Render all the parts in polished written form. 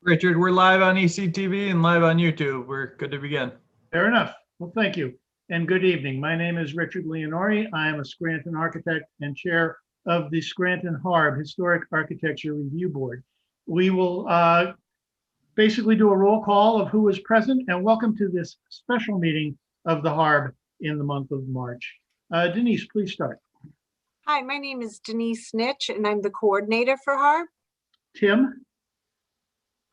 Richard, we're live on ECTV and live on YouTube. We're good to begin. Fair enough. Well, thank you. And good evening. My name is Richard Leonori. I am a Scranton architect and chair of the Scranton Harb Historic Architecture Review Board. We will basically do a roll call of who is present, and welcome to this special meeting of the Harb in the month of March. Denise, please start. Hi, my name is Denise Nitch, and I'm the coordinator for Harb. Tim?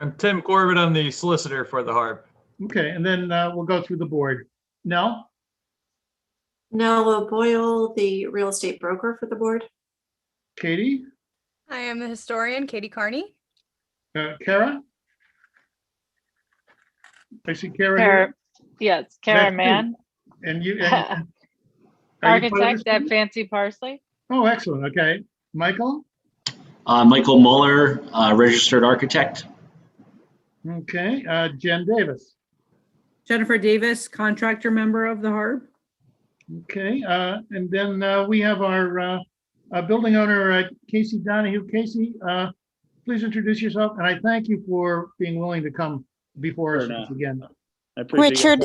I'm TimCorbett. I'm the solicitor for the Harb. Okay, and then we'll go through the board. Nell? Nell Boyle, the real estate broker for the board. Katie? I am the historian, Katie Kearney. Kara? I see Kara here. Yes, Kara Mann, And you? architect at Fancy Parsley. Oh, excellent. Okay. Michael? Michael Muller, registered architect. Okay. Jen Davis. Jennifer Davis, contractor member of the Harb. Okay. And then we have our building owner, Casey Donahue. Casey, please introduce yourself. And I thank you for being willing to come before us once again. Richard,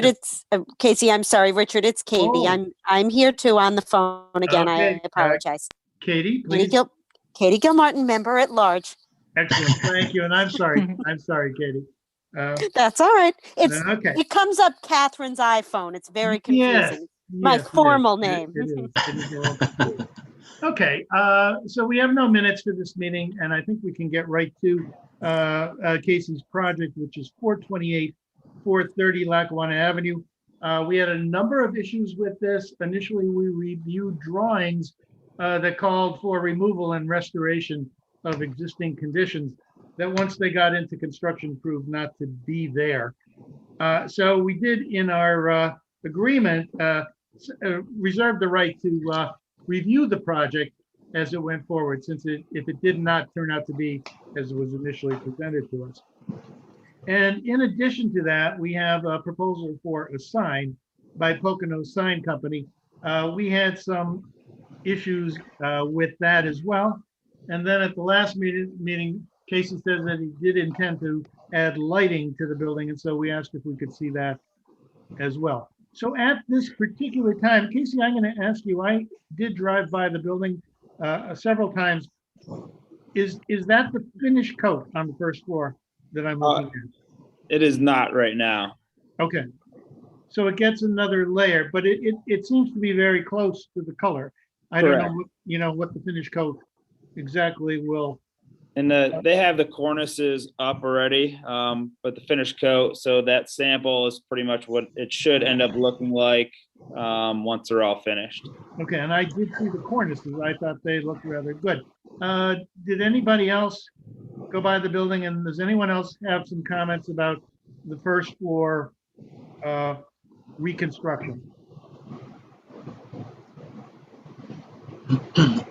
it's Casey. I'm sorry, Richard. It's Katie. Oh. I'm here too on the phone again. Okay. I apologize. Katie, please. Katie Gilmartin, member at large. Excellent. Thank you. And I'm sorry. I'm sorry, Katie. That's all right. Okay. It comes up Catherine's iPhone. It's very confusing. Yes, My yes, formal it name. is. It is a little confusing. Okay. So we have no minutes for this meeting, and I think we can get right to Casey's project, which is 428 430 Lackawanna Avenue. We had a number of issues with this. Initially, we reviewed drawings that called for removal and restoration of existing conditions that once they got into construction proved not to be there. So we did in our agreement reserve the right to review the project as it went forward, since if it did not turn out to be as it was initially presented to us. And in addition to that, we have a proposal for a sign by Pocono Sign Company. We had some issues with that as well. And then at the last meeting, Casey says that he did intend to add lighting to the building. And so we asked if we could see that as well. So at this particular time, Casey, I'm going to ask you, I did drive by the building several times. Is that the finish coat on the first floor that I'm looking at? It is not right now. Okay. So it gets another layer, but it seems to be very close to the color. I don't know what the finish coat exactly will. And they have the cornices up already, but the finish coat, so that sample is pretty much what it should end up looking like once they're all finished. Okay, and I did see the cornices. I thought they looked rather good. Did anybody else go by the building, and does anyone else have some comments about the first floor reconstruction?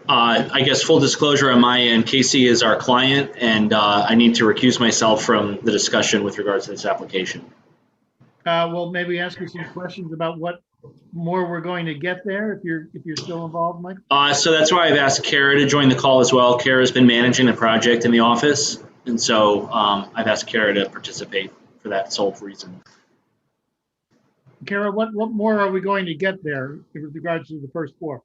I guess full disclosure on my end, Casey is our client, and I need to recuse myself from the discussion with regards to this application. Well, maybe ask you some questions about what more we're going to get there if you're still involved, Mike. So that's why I've asked Kara to join the call as well. Kara has been managing the project in the office, and so I've asked Kara to participate for that sole reason. Kara, what more are we going to get there with regards to the first floor?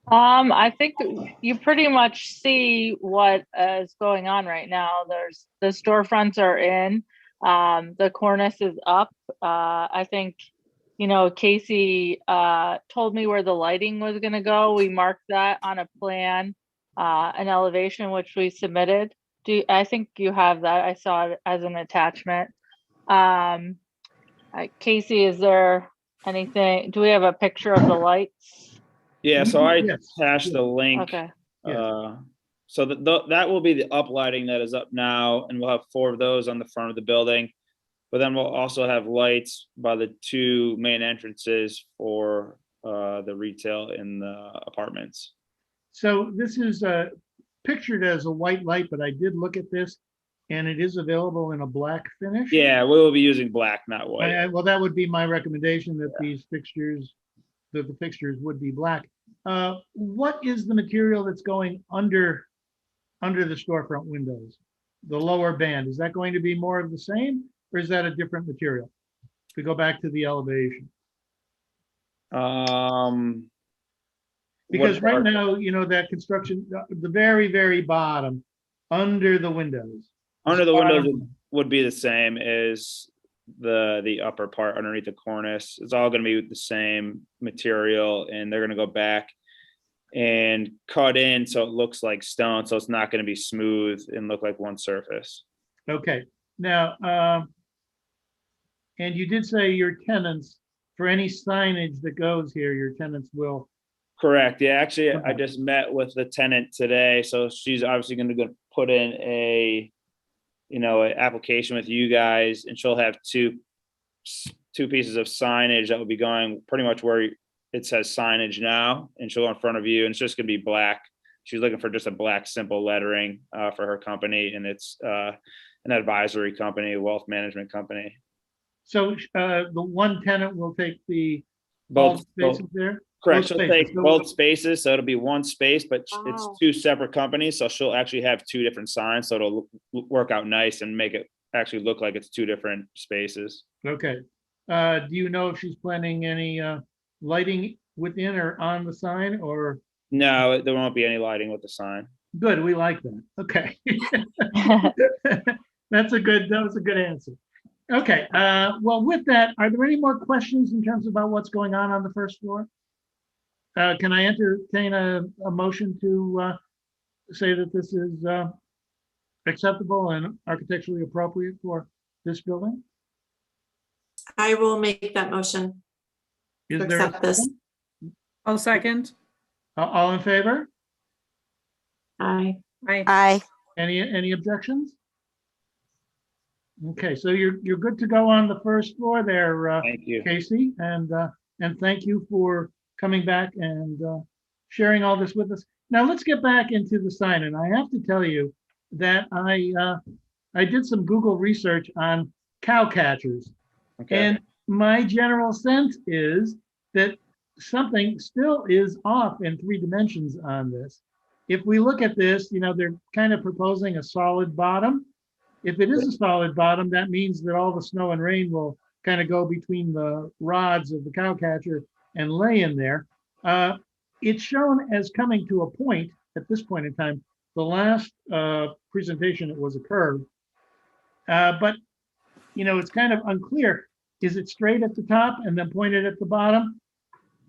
I think you pretty much see what is going on right now. There's the storefronts are in, the cornice is up. I think, Casey told me where the lighting was going to go. We marked that on a plan, an elevation, which we submitted. I think you have that. I saw it as an attachment. Casey, is there anything? Do we have a picture of the lights? Yeah, so I attached the link. Okay. So that will be the up lighting that is up now, and we'll have 4 of those on the front of the building. But then we'll also have lights by the 2 main entrances for the retail in the apartments. So this is pictured as a white light, but I did look at this, and it is available in a black finish. Yeah, we will be using black, not white. Well, that would be my recommendation, that these fixtures, that the fixtures would be black. What is the material that's going under the storefront windows? the lower band, is that going to be more of the same, or is that a different material? If we go back to the elevation. Because What right part? now, that construction, the very, very bottom, under the windows. Under the bottom windows one. would be the same as the upper part underneath the cornice. It's all gonna be the same material, and they're gonna go back and cut in so it looks like stone, so it's not gonna be smooth and look like one surface. Okay, now, and you did say your tenants, for any signage that goes here, your tenants will, Correct, yeah, actually, I Okay. just met with the tenant today, so she's obviously gonna go put in an application with you guys, and she'll have two pieces of signage that will be going pretty much where it says signage now, and she'll go in front of you, and it's just gonna be black. She's looking for just a black simple lettering for her company, and it's an advisory company, a wealth management company. so the one tenant will take all Both, spaces there? correct. Both She'll spaces. take So- both spaces, so it'll be one space, but it's Wow. two separate companies, so she'll actually have two different signs, so it'll work out nice and make it actually look like it's two different spaces. Okay. Do you know if she's planning any lighting within or on the sign, or? No, there won't be any lighting with the sign. Good, we like that. Okay. That was a good answer. Okay, well, with that, are there any more questions in terms about what's going on the first floor? Can I entertain a motion to say that this is acceptable and architecturally appropriate for this building? I will make that motion Is to there a accept this. second? I'll second. All in favor? Aye. Aye. Any objections? Okay, so you're good to go on the first floor there, Thank you. Casey, and thank you for coming back and sharing all this with us. Now let's get back into the sign, and I have to tell you that I did some Google research on cow catchers, Okay. and my general sense is that something still is off in 3 dimensions on this. If we look at this, they're kind of proposing a solid bottom. If it is a solid bottom, that means that all the snow and rain will kind of go between the rods of the cow catcher and lay in there. It's shown as coming to a point at this point in time. The last presentation, it was a curve, but it's kind of unclear. Is it straight at the top and then pointed at the bottom?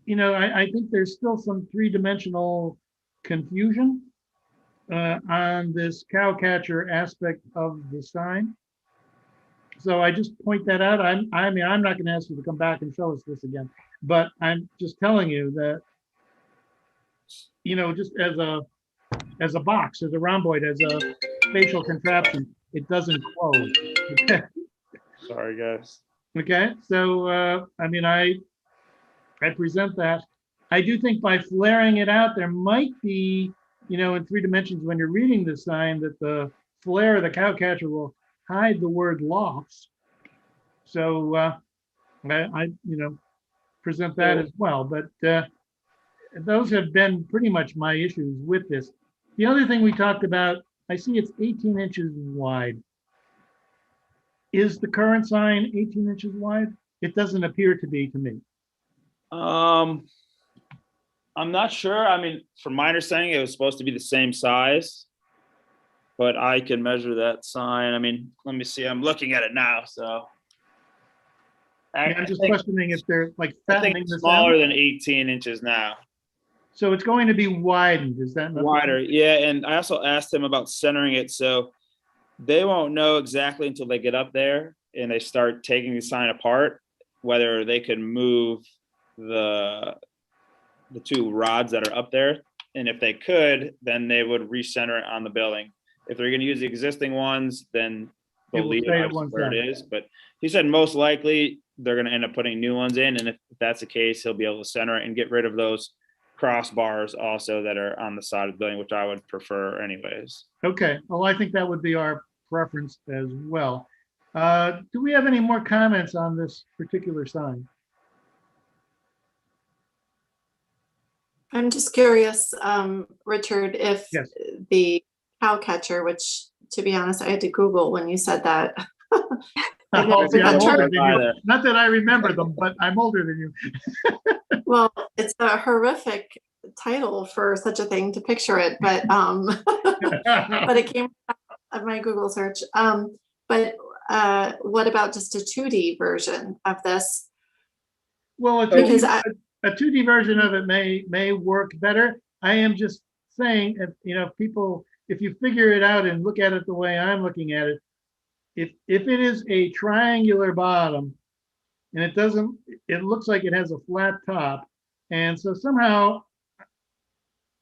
I think there's still some 3-dimensional confusion on this cow catcher aspect of the sign. So I just point that out. I mean, I'm not going to ask you to come back and show us this again, but I'm just telling you that, just as a box, as a rhomboid, as a spatial contraption, it doesn't close. Sorry, guys. Okay, so I mean, I present that. I do think by flaring it out, there might be, in 3 dimensions when you're reading the sign, that the flare of the cow catcher will hide the word lofts. So I present that as well. But those have been pretty much my issues with this. The other thing we talked about, I see it's 18 inches wide. Is the current sign 18 inches wide? It doesn't appear to be to me. I'm not sure. I mean, from my understanding, it was supposed to be the same size, but I can measure that sign. I mean, let me see. I'm looking at it now, so. I'm just think- questioning if they're like I think fattening it's this smaller out. than 18 inches now. So it's going to be widened, is that? not the- Wider, yeah. And I also asked him about centering it, so they won't know exactly until they get up there and they start taking the sign apart, whether they can move the 2 rods that are up there. And if they could, then they would recenter it on the building. If they're going to use the existing ones, then It they'll will leave stay it at one where it side. is. But he said most likely they're going to end up putting new ones in. And if that's the case, he'll be able to center it and get rid of those crossbars also that are on the side of the building, which I would prefer anyways. Okay, well, I think that would be our preference as well. Do we have any more comments on this particular sign? I'm just curious, Richard, if Yes. the cow catcher, which to be honest. I had to Google when you said that. I Oh, never see, put I'm that older term. than you. Not that I remember them, but I'm older than you. Well, it's a horrific title for such a thing to picture it, but it came out of my Google search. But what about just a 2D version of this? Well, a Because 2D version of it may work better. I am just saying, if you figure it out and look at it the way I'm looking at it, if it is a triangular bottom and it looks like it has a flat top, and so somehow,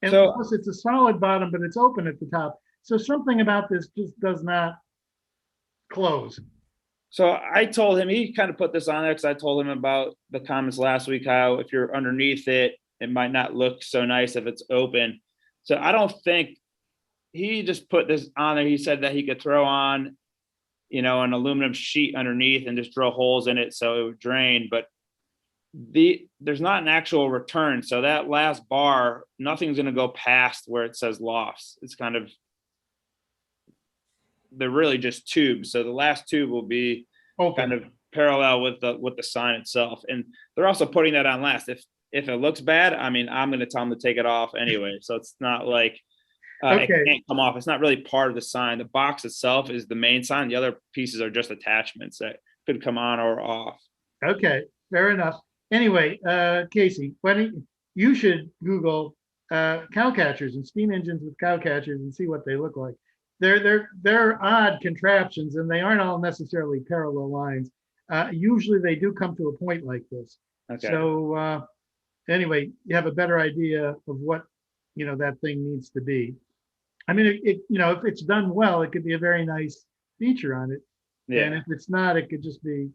and So- of course it's a solid bottom, but it's open at the top. So something about this just does not close. So I told him, he kind of put this on there because I told him about the comments last week, how if you're underneath it, it might not look so nice if it's open. So I don't think, he just put this on there. He said that he could throw on, an aluminum sheet underneath and just drill holes in it so it would drain. But there's not an actual return. So that last bar, nothing's going to go past where it says lofts. It's kind of, they're really just tubes. So the last tube will be kind of parallel with the sign itself. And they're also putting that on last. If it looks bad, I mean, I'm going to tell them to take it off anyway. So it's not like it can't come off. It's not really part of the sign. The box itself is the main sign. The other pieces are just attachments that could come on or off. Okay, fair enough. Anyway, Casey, you should Google cow catchers and steam engines with cow catchers and see what they look like. They're odd contraptions, and they aren't all necessarily parallel lines. Usually they do come to a point like this. Okay. So anyway, you have a better idea of what that thing needs to be. I mean, if it's done well, it could be a very nice feature on it. Yeah. And if it's not, it could just be.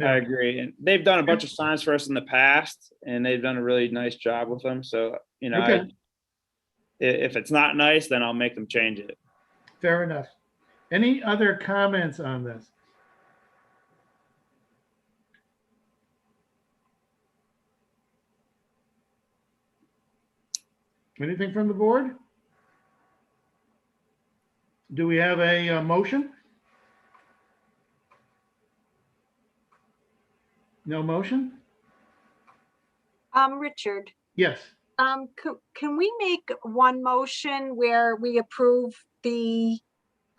I agree. And they've done a bunch of signs for us in the past, and they've done a really nice job with them. So, if it's not nice, then I'll make them change it. Fair enough. Any other comments on this? Anything from the board? Do we have a motion? No motion? Richard, Yes. can we make one motion where we approve the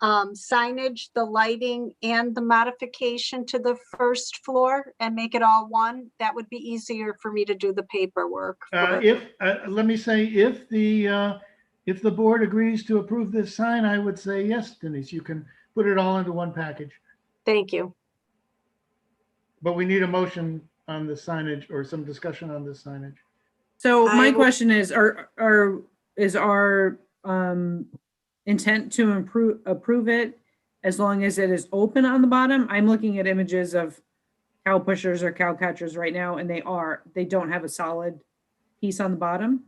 signage, the lighting, and the modification to the first floor and make it all one? That would be easier for me to do the paperwork. Let me say, if the board agrees to approve this sign, I would say yes, Denise, you can put it all into one package. Thank you. But we need a motion on the signage or some discussion on this signage. So my question is our intent to approve it as long as it is open on the bottom? I'm looking at images of cow pushers or cow catchers right now, and they don't have a solid piece on the bottom,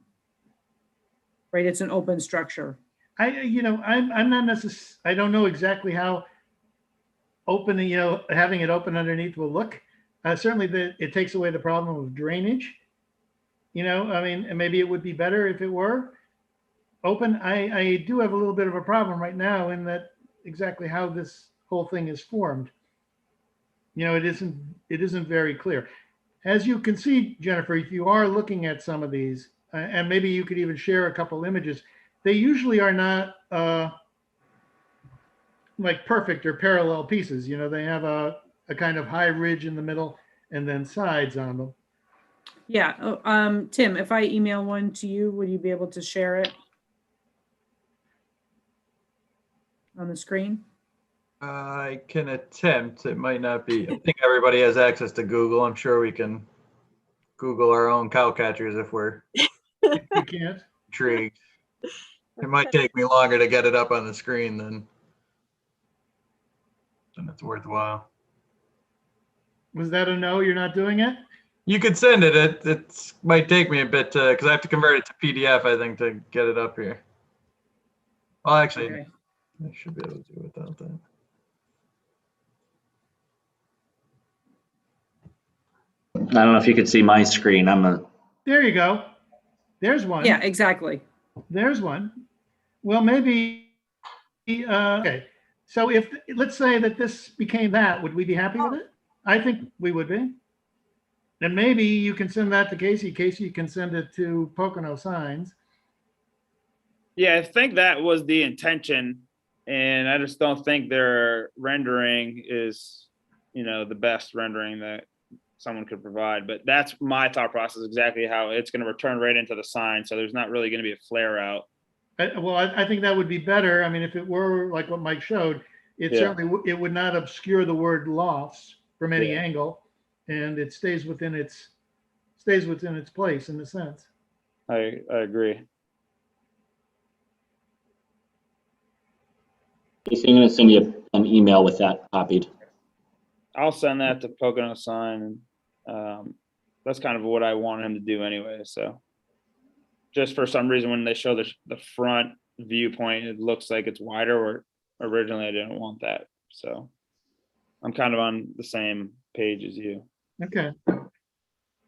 right? It's an open structure. I'm not necessarily, I don't know exactly how open, having it open underneath will look. Certainly it takes away the problem of drainage. I mean, and maybe it would be better if it were open. I do have a little bit of a problem right now in that exactly how this whole thing is formed. It isn't very clear. As you can see, Jennifer, if you are looking at some of these, and maybe you could even share a couple images, they usually are not like perfect or parallel pieces. They have a kind of high ridge in the middle and then sides on them. Yeah. Tim, if I email one to you, would you be able to share it on the screen? I can attempt. It might not be. I think everybody has access to Google. I'm sure we can Google our own cow catchers if we're You can't. intrigued. It might take me longer to get it up on the screen than it's worthwhile. Was that a no? You're not doing it? You could send it. It might take me a bit because I have to convert it to PDF, I think, to get it up here. Well, actually, Okay. I should be able to do it without that. I don't know if you could see my screen. There you go. There's one. Yeah, exactly. There's one. Well, maybe Okay, so if, let's say that this became that, would we be happy with it? I think we would be. And maybe you can send that to Casey. Casey, you can send it to Pocono Signs. Yeah, I think that was the intention, and I just don't think their rendering is, the best rendering that someone could provide. But that's my thought process, exactly how it's going to return right into the sign. So there's not really going to be a flare out. Well, I think that would be better. I mean, if it were like what Mike showed, it certainly, it would not obscure the word lofts from any angle, and it stays within its place in a sense. I agree. Casey, I'm going to send you an email with that copied. I'll send that to Pocono Sign. That's kind of what I wanted him to do anyway. So just for some reason, when they show the front viewpoint, it looks like it's wider, or originally I didn't want that. So I'm kind of on the same page as you. Okay.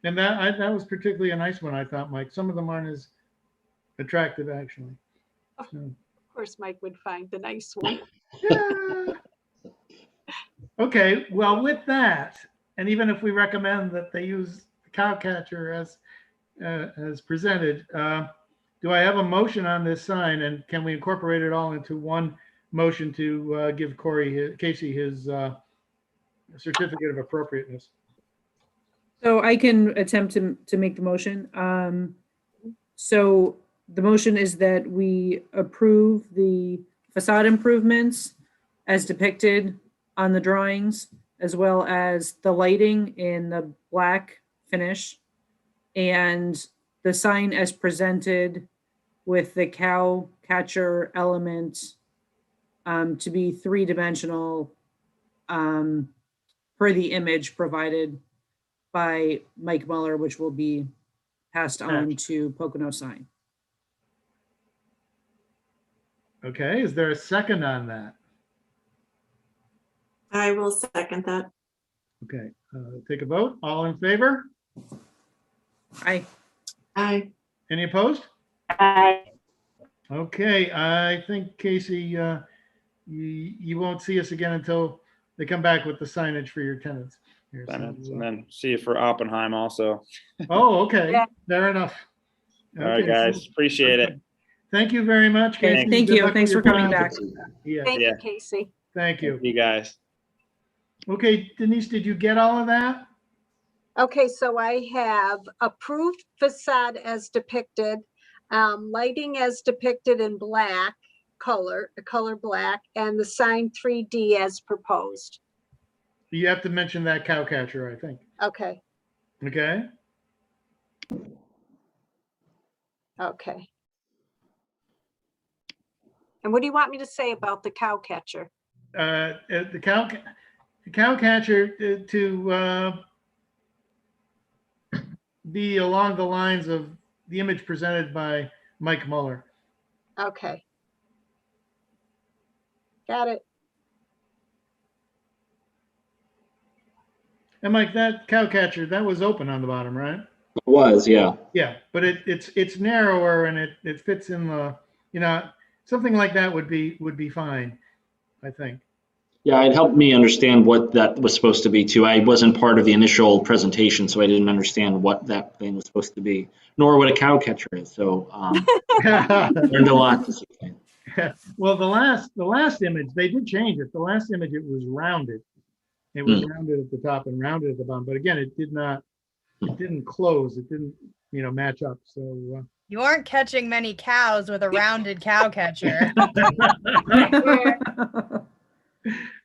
And that was particularly a nice one, I thought, Mike. Some of them aren't as attractive, actually. So. Of course, Mike would find the nice one. Yeah. Okay, well, with that, and even if we recommend that they use the cow catcher as presented, do I have a motion on this sign, and can we incorporate it all into one motion to give Casey his certificate of appropriateness? So I can attempt to make the motion. So the motion is that we approve the facade improvements as depicted on the drawings, as well as the lighting in the black finish and the sign as presented with the cow catcher element to be three-dimensional per the image provided by Mike Muller, which will be passed on to Pocono Sign. Okay, is there a second on that? I will second that. Okay, take a vote. All in favor? Aye. Aye. Any opposed? Aye. Okay, I think, Casey, you won't see us again until they come back with the signage for your tenants. Here, so, And then see you for Oppenheim also. oh, okay, Yeah. fair enough. All right, Okay, guys, appreciate it. Thank you very much, Okay, Casey. thank Good you. luck Thanks with for your coming back. project. Yeah, Thank you, Casey. thank you. You guys. Okay, Denise, did you get all of that? Okay, so I have approved facade as depicted, lighting as depicted in black color black, and the sign 3D as proposed. You have to mention that cow catcher, I think. Okay, Okay, okay. And what do you want me to say about the cow catcher? the cow catcher to be along the lines of the image presented by Mike Muller. Okay. Got it. And Mike, that cow catcher, that was open on the bottom, right? It was, yeah. Yeah, but it's narrower and it fits in the, something like that would be fine, I think. Yeah, it helped me understand what that was supposed to be too. I wasn't part of the initial presentation, so I didn't understand what that thing was supposed to be, nor what a cow catcher is. So learned a lot this evening. Well, the last image, they did change it. The last image, it was rounded. It was rounded at the top and rounded at the bottom. But again, it didn't close. It didn't, match up. So You aren't catching many cows with a rounded cow catcher.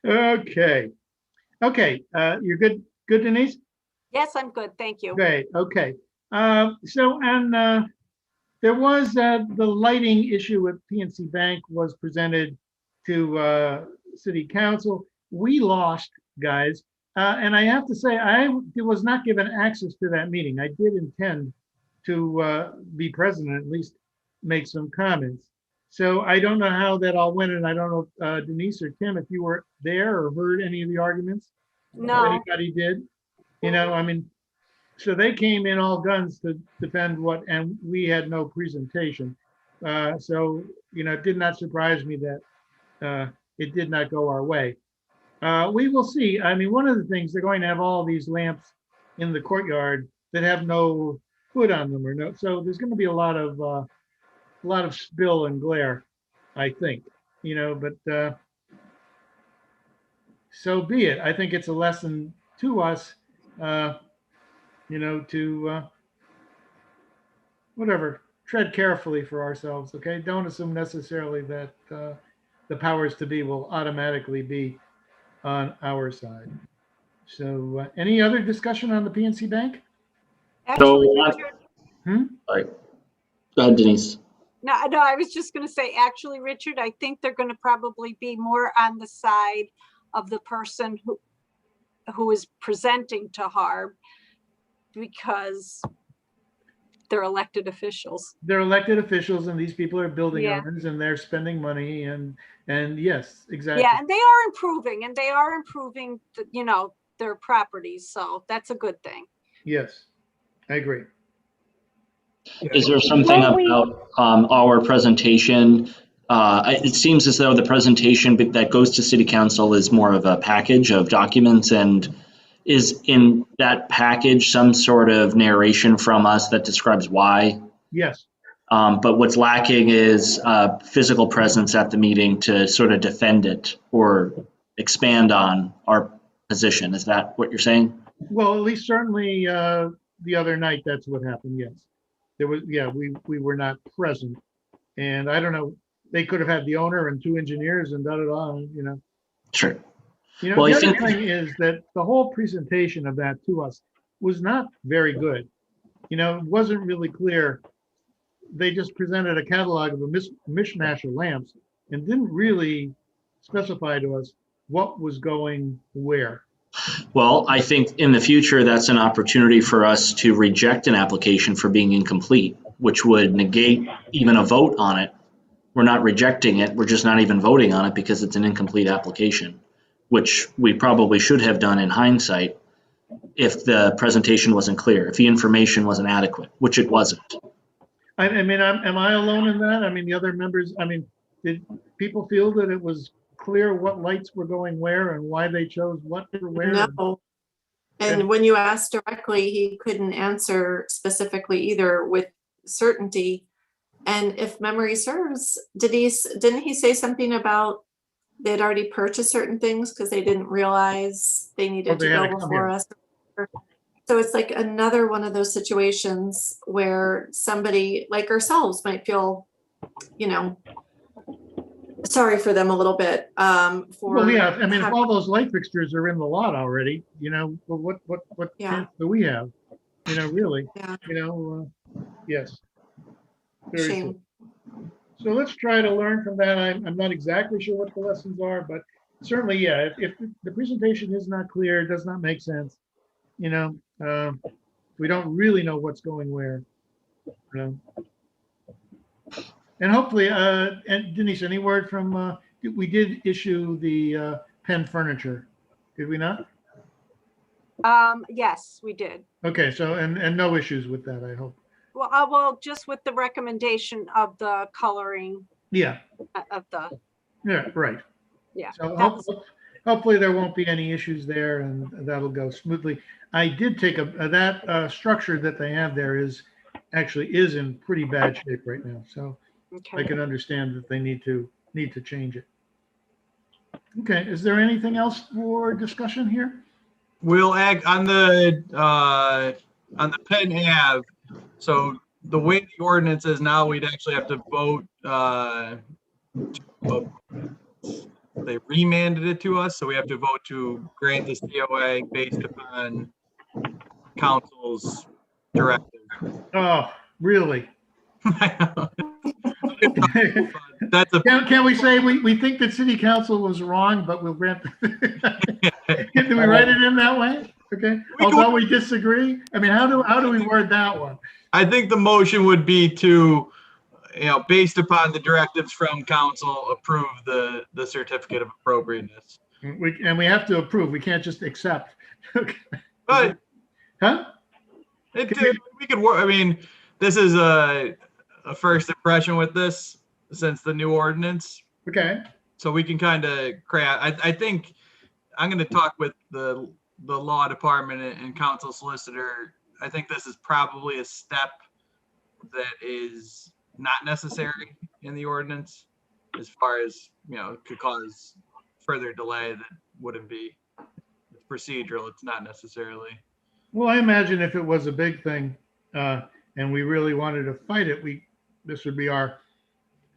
Okay. You're good, Denise? Yes, I'm good. Thank you. Great. Okay. There was the lighting issue at PNC Bank was presented to City Council. We lost, guys. And I have to say, I was not given access to that meeting. I did intend to be present and at least make some comments. So I don't know how that all went, and I don't know, Denise or Tim, if you were there or heard any of the arguments. No. If anybody did, so they came in all guns to defend and we had no presentation. So, it did not surprise me that it did not go our way. We will see. I mean, one of the things, they're going to have all these lamps in the courtyard that have no hood on them, or no, so there's going to be a lot of spill and glare, I think, but so be it. I think it's a lesson to us, to whatever, tread carefully for ourselves, okay? Don't assume necessarily that the powers to be will automatically be on our side. So any other discussion on the PNC Bank? Actually, So, Richard, sorry. Go ahead, Denise. no, I was just going to say, actually, Richard, I think they're going to probably be more on the side of the person who is presenting to Harb, because they're elected officials. They're elected officials, and these people are building Yeah. owners, and they're spending money, and yes, exactly. Yeah, and they are improving, their properties. So that's a good thing. Yes, I agree. Is there something about our presentation? It seems as though the presentation that goes to City Council is more of a package of documents, and is in that package some sort of narration from us that describes why? Yes. But what's lacking is physical presence at the meeting to sort of defend it or expand on our position. Is that what you're saying? Well, at least certainly the other night, that's what happened. Yes, there was. Yeah, we were not present, and I don't know. They could have had the owner and 2 engineers and da. Sure. Well, the other thing is that the whole presentation of that to us was not very good. It wasn't really clear. They just presented a catalog of a mishmash of lamps and didn't really specify to us what was going where. Well, I think in the future, that's an opportunity for us to reject an application for being incomplete, which would negate even a vote on it. We're not rejecting it. We're just not even voting on it because it's an incomplete application, which we probably should have done in hindsight if the presentation wasn't clear, if the information wasn't adequate, which it wasn't. I mean, am I alone in that? I mean, the other members, did people feel that it was clear what lights were going where and why they chose what for where? No. And when you asked directly, he couldn't answer specifically either with certainty. And if memory serves, didn't he say something about they'd already purchased certain things because they didn't realize they needed to go before us? So it's like another one of those situations where somebody like ourselves might feel, sorry for them a little bit. Well, yeah, I mean, if all those light fixtures are in the lot already, what chance do we have? Really, yes. Very Shame. cool. So let's try to learn from that. I'm not exactly sure what the lessons are, but certainly, yeah, if the presentation is not clear, it does not make sense. We don't really know what's going where. And hopefully, and Denise, any word from, we did issue the Penn furniture, did we not? Yes, we did. Okay, so, and no issues with that, I hope. Well, just with the recommendation of the coloring. Yeah. Of the. Yeah, right. Yeah. So hopefully there won't be any issues there, and that'll go smoothly. I did take that structure that they have there is in pretty bad shape right now. So okay. I can understand that they need to change it. Okay, is there anything else for discussion here? We'll act on the Penn Ave. So the way the ordinance is now, we'd actually have to vote. They remanded it to us, so we have to vote to grant this COA based upon council's directive. Oh, really? That's a. Can we say we think that city council was wrong, but we'll grant? Can we write it in that way? Okay. Although we disagree. I mean, how do we word that one? I think the motion would be to, based upon the directives from council, approve the certificate of appropriateness. And we have to approve. We can't just accept. Okay. But huh? We could work. I mean, this is a first impression with this since the new ordinance. Okay. So we can kind of craft, I think I'm going to talk with the law department and council solicitor. I think this is probably a step that is not necessary in the ordinance as far as, could cause further delay that wouldn't be. It's procedural. It's not necessarily. Well, I imagine if it was a big thing and we really wanted to fight it, this would be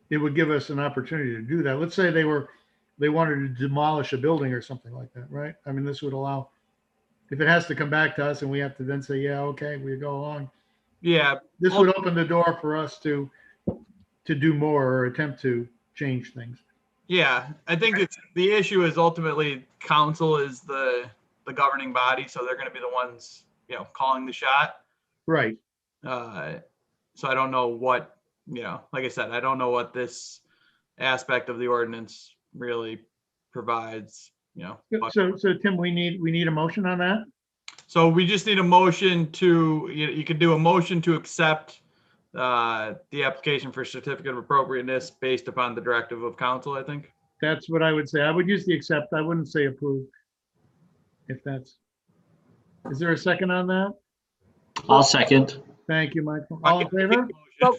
it would give us an opportunity to do that. Let's say they wanted to demolish a building or something like that, right? I mean, this would allow, if it has to come back to us and we have to then say, yeah, okay, we go along. Yeah. This would open the door for us to do more or attempt to change things. Yeah, I think the issue is ultimately council is the governing body, so they're going to be the ones, calling the shot. Right. So I don't know what, like I said, I don't know what this aspect of the ordinance really provides, So Tim, we need a motion on that? So we just need a motion to, you could do a motion to accept the application for certificate of appropriateness based upon the directive of council, I think. That's what I would say. I would use the accept. I wouldn't say approve. Is there a second on that? I'll second. Thank you, Michael. All in favor? Well,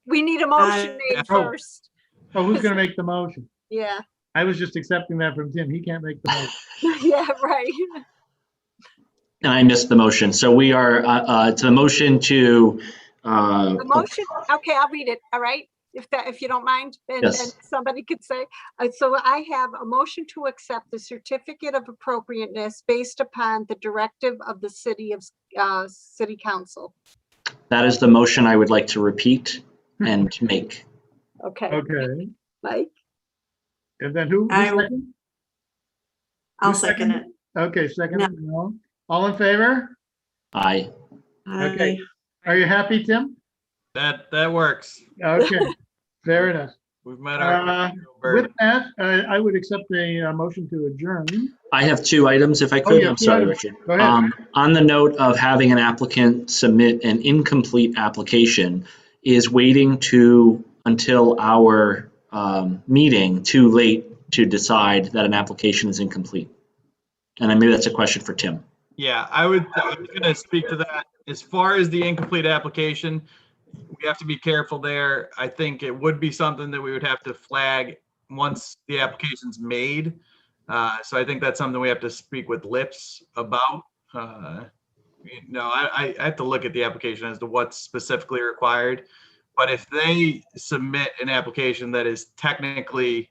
we need a motion made first. Oh, who's going to make the motion? Yeah. I was just accepting that from Tim. He can't make the motion. Yeah, right. And I missed the motion. So we are to the motion to. The motion. Okay, I'll read it. All right. If you don't mind, and Yes. somebody could say, so I have a motion to accept the certificate of appropriateness based upon the directive of the city council. That is the motion I would like to repeat and make. Okay. Okay. Mike? And then who? I'll second it. Okay, second. No. All in favor? Aye. Okay. Are you happy, Tim? That works. Okay. Fair enough. We've met our with that, I would accept a motion to adjourn. I have two items if I could. yeah, I'm sorry, yeah. Richard. Go ahead. On the note of having an applicant submit an incomplete application is waiting until our meeting too late to decide that an application is incomplete. And then maybe that's a question for Tim. Yeah, I was going to speak to that. As far as the incomplete application, we have to be careful there. I think it would be something that we would have to flag once the application's made. So I think that's something we have to speak with Lips about. I have to look at the application as to what's specifically required. But if they submit an application that is technically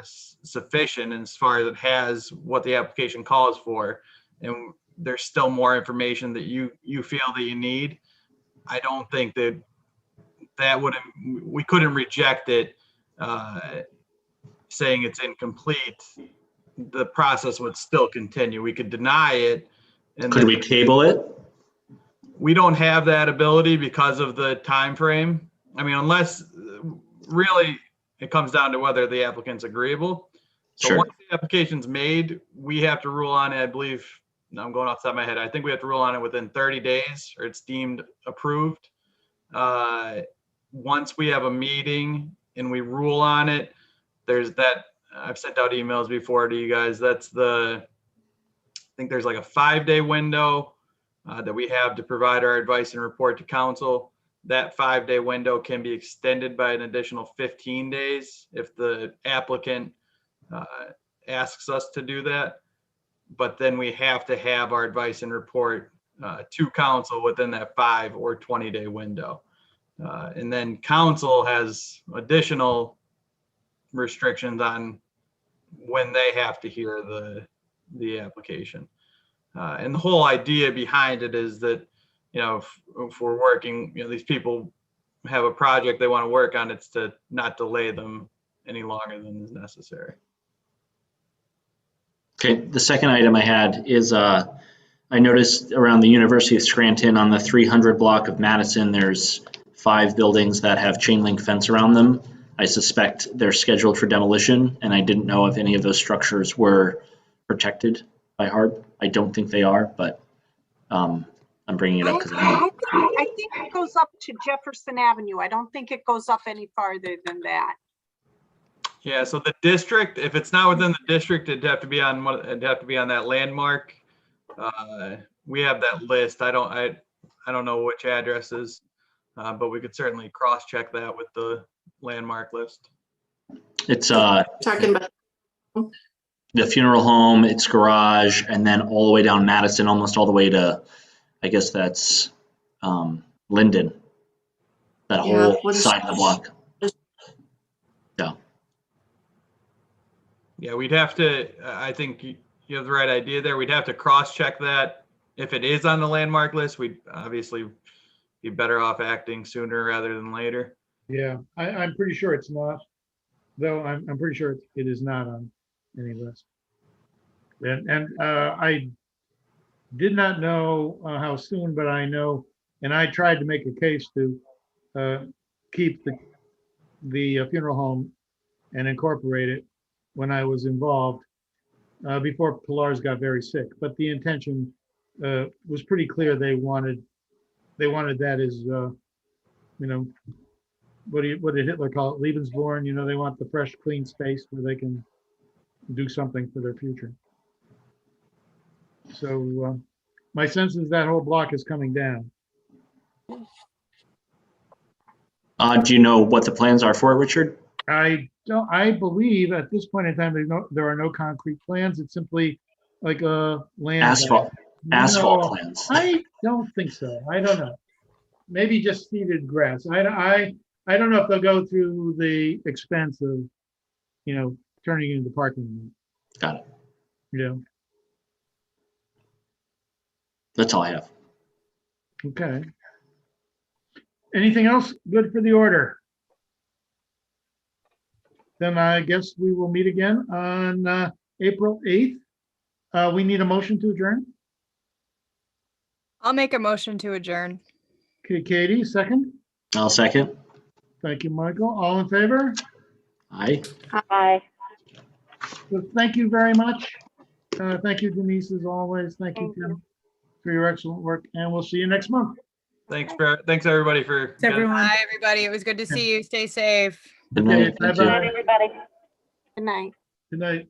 sufficient as far as it has what the application calls for, and there's still more information that you feel that you need, I don't think we couldn't reject it saying it's incomplete. The process would still continue. We could deny it. And could we table it? We don't have that ability because of the time frame. I mean, unless really it comes down to whether the applicant's agreeable. So Sure. Once the application's made, we have to rule on it, I believe. I'm going off the top of my head. I think we have to rule on it within 30 days or it's deemed approved. Once we have a meeting and we rule on it, there's that, I've sent out emails before to you guys. I think there's like a 5-day window that we have to provide our advice and report to council. That 5-day window can be extended by an additional 15 days if the applicant asks us to do that. But then we have to have our advice and report to council within that 5 or 20-day window. And then council has additional restrictions on when they have to hear the application. And the whole idea behind it is that, if we're working, these people have a project they want to work on, it's to not delay them any longer than is necessary. Okay, the second item I had is I noticed around the University of Scranton on the 300 block of Madison, there's 5 buildings that have chain link fence around them. I suspect they're scheduled for demolition, and I didn't know if any of those structures were protected by Harb. I don't think they are, but I'm bringing it up because I think it goes up to Jefferson Avenue. I don't think it goes up any farther than that. Yeah, so the district, if it's not within the district, it'd have to be on that landmark. We have that list. I don't know which addresses, but we could certainly cross-check that with the landmark list. It's Talking about, the funeral home, its garage, and then all the way down Madison, almost all the way to, I guess that's Linden. That Yeah, whole side of the block. Yeah. Yeah, we'd have to, I think you have the right idea there. We'd have to cross-check that. If it is on the landmark list, we'd obviously be better off acting sooner rather than later. Yeah, I'm pretty sure it's not, though I'm pretty sure it is not on any list. And I did not know how soon, but I know, and I tried to make a case to keep the funeral home and incorporate it when I was involved before Pilar's got very sick. But the intention was pretty clear. They wanted that as what did Hitler call it? Lebensborn. They want the fresh, clean space where they can do something for their future. So my sense is that whole block is coming down. Do you know what the plans are for it, Richard? I believe at this point in time, there are no concrete plans. It's simply like a land. Asphalt No, plans. I don't think so. I don't know. Maybe just seeded grass. I don't know if they'll go through the expense of, turning it into parking. Got it. Yeah. That's all I have. Okay. Anything else good for the order? Then I guess we will meet again on April 8th. We need a motion to adjourn. I'll make a motion to adjourn. Okay, Katie, second. I'll second. Thank you, Michael. All in favor? Aye. Hi. So thank you very much. Thank you, Denise, as always. Thank you, Tim, for your excellent work, and we'll see you next month. Thanks everybody for. Thanks, everyone. Bye, everybody. It was good to see you. Stay safe. Good night. Okay, Thank you. bye-bye. Everybody. Good night. Good night.